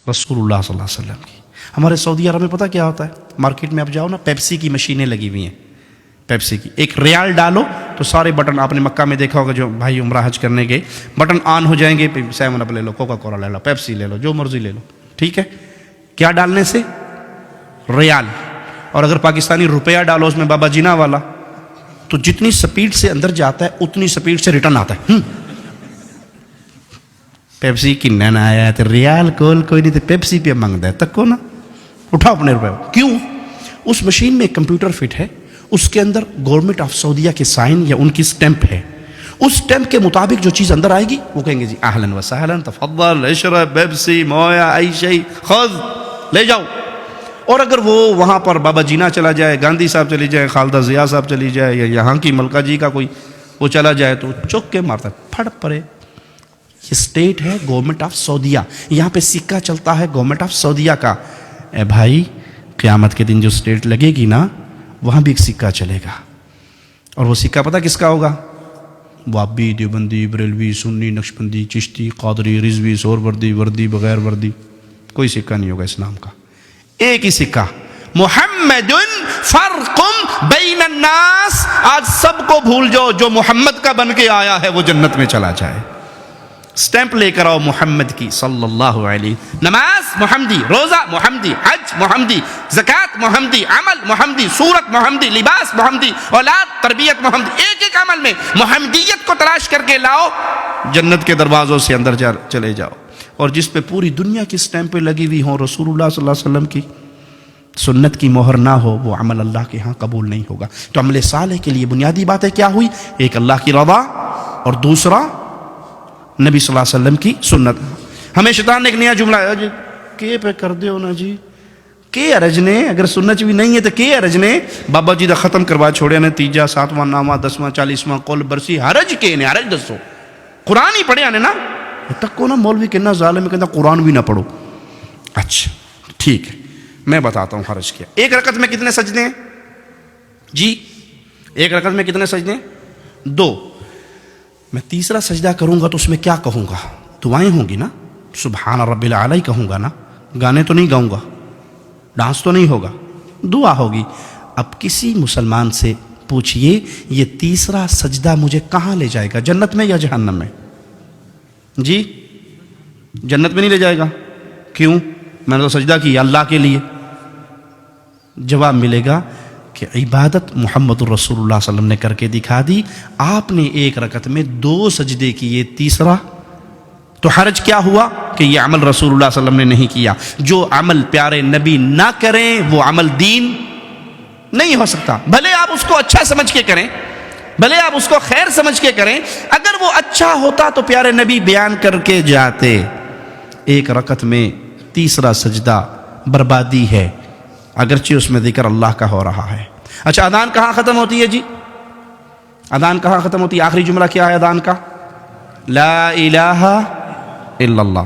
رسول اللہ صلی اللہ علیہ وسلم کی. ہمارے سعودی عرب میں پتہ کیا ہوتا ہے؟ مارکیٹ میں آپ جاؤ نا، پیپسی کی مشینیں لگی ہوئی ہیں. پیپسی کی ایک ریال ڈالو تو سارے بٹن، آپ نے مکہ میں دیکھا ہوگا جو بھائی عمرہ حج کرنے گئے، بٹن آن ہو جائیں گے. 7 اپ لے لو، کوکا کولا لے لو، پیپسی لے لو، جو مرضی لے لو. ٹھیک ہے، کیا ڈالنے سے؟ ریال. اور اگر پاکستانی روپیہ ڈالو اس میں بابا جینا والا، تو جتنی سپیڈ سے اندر جاتا ہے اتنی سپیڈ سے ریٹرن آتا ہے. پیپسی کی نہ آیا تو ریال کول کوئی نہیں تو پیپسی پہ مانگتا ہے، تک کو نا اٹھاؤ اپنے روپے. کیوں؟ اس مشین میں ایک کمپیوٹر فٹ ہے، اس کے اندر گورنمنٹ آف سعودیہ کے سائن یا ان کی سٹیمپ ہے. اس سٹیمپ کے مطابق جو چیز اندر آئے گی وہ کہیں گے جی اہلاً و سہلاً، تفضل اشرب پیپسی مویا ای شیء خذ، لے جاؤ. اور اگر وہ وہاں پر بابا جینا چلا جائے، گاندھی صاحب چلی جائے، خالدہ ضیاء صاحب چلی جائے، یا یہاں کی ملکہ جی کا کوئی وہ چلا جائے تو چک کے مارتا ہے، پھڑ پڑے. یہ اسٹیٹ ہے گورنمنٹ آف سعودیہ، یہاں پہ سکہ چلتا ہے گورنمنٹ آف سعودیہ کا. اے بھائی، قیامت کے دن جو اسٹیٹ لگے گی نا، وہاں بھی ایک سکہ چلے گا. اور وہ سکہ پتہ کس کا ہوگا؟ وابی، دیوبندی، بریلوی، سنی، نقشبندی، چشتی، قادری، رضوی، سہروردی، وردی، بغیر وردی، کوئی سکہ نہیں ہوگا اسلام کا. ایک ہی سکہ، محمد فرق بین الناس. آج سب کو بھول جاؤ، جو محمد کا بن کے آیا ہے وہ جنت میں چلا جائے. سٹیمپ لے کر آؤ محمد کی صلی اللہ علیہ. نماز محمدی، روزہ محمدی، حج محمدی، زکوٰۃ محمدی، عمل محمدی، صورت محمدی، لباس محمدی، اولاد تربیت محمدی. ایک ایک عمل میں محمدیت کو تلاش کر کے لاؤ، جنت کے دروازوں سے اندر چلے جاؤ. اور جس پہ پوری دنیا کی سٹیمپیں لگی ہوئی ہوں، رسول اللہ صلی اللہ علیہ وسلم کی سنت کی مہر نہ ہو، وہ عمل اللہ کے ہاں قبول نہیں ہوگا. تو عمل صالح کے لیے بنیادی باتیں کیا ہوئی؟ ایک اللہ کی رضا، اور دوسرا نبی صلی اللہ علیہ وسلم کی سنت. ہمیں شیطان نے ایک نیا جملہ ہے جی، کے پہ کر دے ہو نا جی، کے ارج نے، اگر سنت بھی نہیں ہے تو کے ارج نے. بابا جی دا ختم کروا چھوڑے نے، تیجا، 7واں نامہ، 10واں 40واں قول برسی، حرج کے نے، حرج دسو. قرآن ہی پڑھے آنے نا تک کو نا. مولوی کہنا ظالم ہے، کہنا قرآن بھی نہ پڑھو. اچھا ٹھیک ہے، میں بتاتا ہوں حرج کیا. ایک رکعت میں کتنے سجدے ہیں جی؟ ایک رکعت میں کتنے سجدے ہیں؟ 2. میں تیسرا سجدہ کروں گا تو اس میں کیا کہوں گا؟ دعائیں ہوں گی نا، سبحان رب العلی کہوں گا نا، گانے تو نہیں گاؤں گا، ڈانس تو نہیں ہوگا، دعا ہوگی. اب کسی مسلمان سے پوچھئے یہ تیسرا سجدہ مجھے کہاں لے جائے گا، جنت میں یا جہنم میں؟ جی جنت میں نہیں لے جائے گا. کیوں؟ میں نے تو سجدہ کیا اللہ کے لیے. جواب ملے گا کہ عبادت محمد الرسول اللہ صلی اللہ علیہ وسلم نے کر کے دکھا دی. آپ نے ایک رکعت میں 2 سجدے کیے، تیسرا تو حرج کیا ہوا کہ یہ عمل رسول اللہ صلی اللہ علیہ وسلم نے نہیں کیا. جو عمل پیارے نبی نہ کریں وہ عمل دین نہیں ہو سکتا. بھلے آپ اس کو اچھا سمجھ کے کریں، بھلے آپ اس کو خیر سمجھ کے کریں، اگر وہ اچھا ہوتا تو پیارے نبی بیان کر کے جاتے. ایک رکعت میں تیسرا سجدہ بربادی ہے، اگرچہ اس میں ذکر اللہ کا ہو رہا ہے. اچھا، اذان کہاں ختم ہوتی ہے جی؟ اذان کہاں ختم ہوتی ہے؟ آخری جملہ کیا ہے اذان کا؟ لا الہ الا اللہ.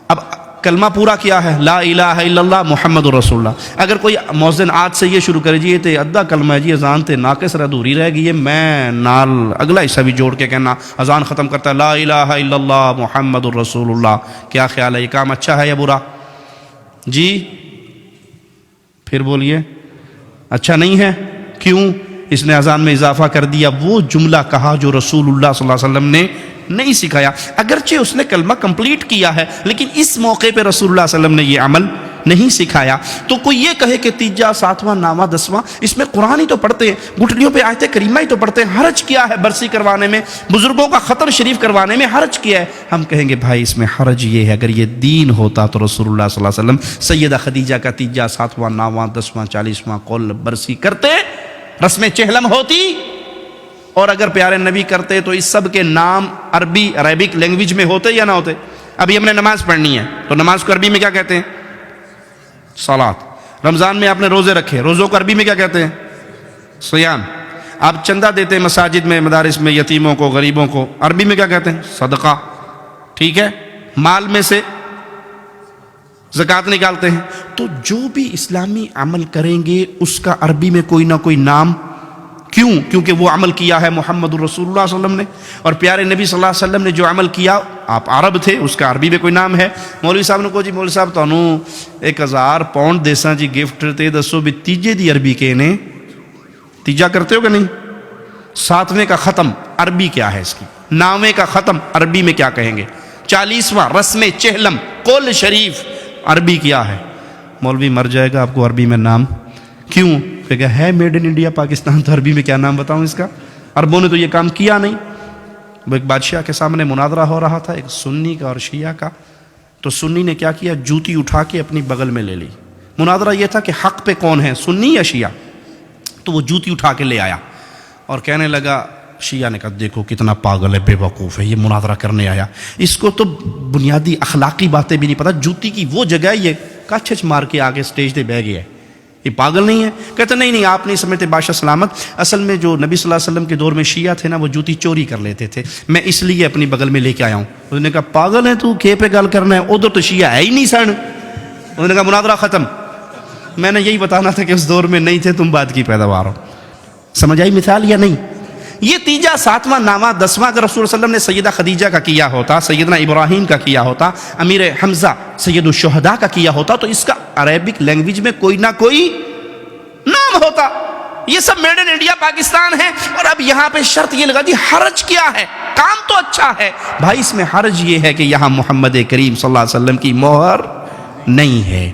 اب کلمہ پورا کیا ہے؟ لا الہ الا اللہ محمد رسول اللہ. اگر کوئی مؤذن آج سے یہ شروع کرے جی یہ تے ادھا کلمہ ہے جی، اذان تے ناقص ادھوری رہ گئی ہے، میں نال اگلا حصہ بھی جوڑ کے کہنا اذان ختم کرتا ہے لا الہ الا اللہ محمد رسول اللہ، کیا خیال ہے؟ یہ کام اچھا ہے یا برا جی؟ پھر بولیے. اچھا نہیں ہے. کیوں؟ اس نے اذان میں اضافہ کر دیا، وہ جملہ کہا جو رسول اللہ صلی اللہ علیہ وسلم نے نہیں سکھایا. اگرچہ اس نے کلمہ کمپلیٹ کیا ہے لیکن اس موقع پہ رسول اللہ صلی اللہ علیہ وسلم نے یہ عمل نہیں سکھایا. تو کوئی یہ کہے کہ تیجا، 7واں نامہ، 10واں، اس میں قرآن ہی تو پڑھتے ہیں، گھٹنیوں پہ آیت کریمہ ہی تو پڑھتے ہیں، حرج کیا ہے برسی کروانے میں، بزرگوں کا ختم شریف کروانے میں حرج کیا ہے؟ ہم کہیں گے بھائی اس میں حرج یہ ہے، اگر یہ دین ہوتا تو رسول اللہ صلی اللہ علیہ وسلم سیدہ خدیجہ کا تیجا، 7واں نامہ، 10واں 40واں قول برسی کرتے، رسم چہلم ہوتی. اور اگر پیارے نبی کرتے تو اس سب کے نام عربی عربک لینگویج میں ہوتے یا نہ ہوتے؟ ابھی ہم نے نماز پڑھنی ہے تو نماز کو عربی میں کیا کہتے ہیں؟ صلاۃ. رمضان میں آپ نے روزے رکھے، روزوں کو عربی میں کیا کہتے ہیں؟ صیام. آپ چندہ دیتے ہیں مساجد میں، مدارس میں، یتیموں کو، غریبوں کو، عربی میں کیا کہتے ہیں؟ صدقہ. ٹھیک ہے. مال میں سے زکوٰۃ نکالتے ہیں. تو جو بھی اسلامی عمل کریں گے اس کا عربی میں کوئی نہ کوئی نام کیوں؟ کیونکہ وہ عمل کیا ہے محمد الرسول اللہ صلی اللہ علیہ وسلم نے، اور پیارے نبی صلی اللہ علیہ وسلم نے جو عمل کیا، آپ عرب تھے، اس کا عربی میں کوئی نام ہے۔ مولوی صاحب نے کہا جی مولوی صاحب تانوں 1000 پاؤنڈ دیساں جی گفٹ، تے دسو بھی تیجے دی عربی کے نے تیجا کرتے ہو کہ نہیں؟ 7ویں کا ختم عربی کیا ہے اس کی؟ 9ویں کا ختم عربی میں کیا کہیں گے؟ 40واں رسم چہلم قول شریف عربی کیا ہے؟ مولوی مر جائے گا آپ کو عربی میں نام کیوں؟ کہ ہے میڈ ان انڈیا پاکستان، تو عربی میں کیا نام بتاؤں اس کا؟ عربوں نے تو یہ کام کیا نہیں۔ وہ ایک بادشاہ کے سامنے مناظرہ ہو رہا تھا، ایک سنی کا اور شیعہ کا، تو سنی نے کیا کیا، جوتی اٹھا کے اپنی بغل میں لے لی۔ مناظرہ یہ تھا کہ حق پہ کون ہے، سنی یا شیعہ؟ تو وہ جوتی اٹھا کے لے آیا اور کہنے لگا، شیعہ نے کہا دیکھو کتنا پاگل ہے، بے وقوف ہے، یہ مناظرہ کرنے آیا، اس کو تو بنیادی اخلاقی باتیں بھی نہیں پتہ، جوتی کی وہ جگہ یہ کچھ مار کے آگے سٹیج پہ بہ گیا ہے، یہ پاگل نہیں ہے؟ کہتے نہیں آپ نہیں سمجھتے بادشاہ سلامت، اصل میں جو نبی صلی اللہ علیہ وسلم کے دور میں شیعہ تھے نا، وہ جوتی چوری کر لیتے تھے، میں اس لیے اپنی بغل میں لے کے آیا ہوں۔ انہوں نے کہا پاگل ہے تو، کھے پہ گل کرنا ہے، ادھر تو شیعہ ہے ہی نہیں سن۔ انہوں نے کہا مناظرہ ختم۔ میں نے یہی بتانا تھا کہ اس دور میں نہیں تھے تم، بعد کی پیداوار ہو۔ سمجھ آئی مثال یا نہیں؟ یہ تیجا 7واں 9واں 10واں اگر رسول صلی اللہ علیہ وسلم نے سیدہ خدیجہ کا کیا ہوتا، سیدنا ابراہیم کا کیا ہوتا، امیر حمزہ سید الشہداء کا کیا ہوتا، تو اس کا عربک لینگویج میں کوئی نہ کوئی نام ہوتا۔ یہ سب میڈ ان انڈیا پاکستان ہے، اور اب یہاں پہ شرط یہ لگا دی حرج کیا ہے؟ کام تو اچھا ہے بھائی، اس میں حرج یہ ہے کہ یہاں محمد کریم صلی اللہ علیہ وسلم کی مہر نہیں ہے۔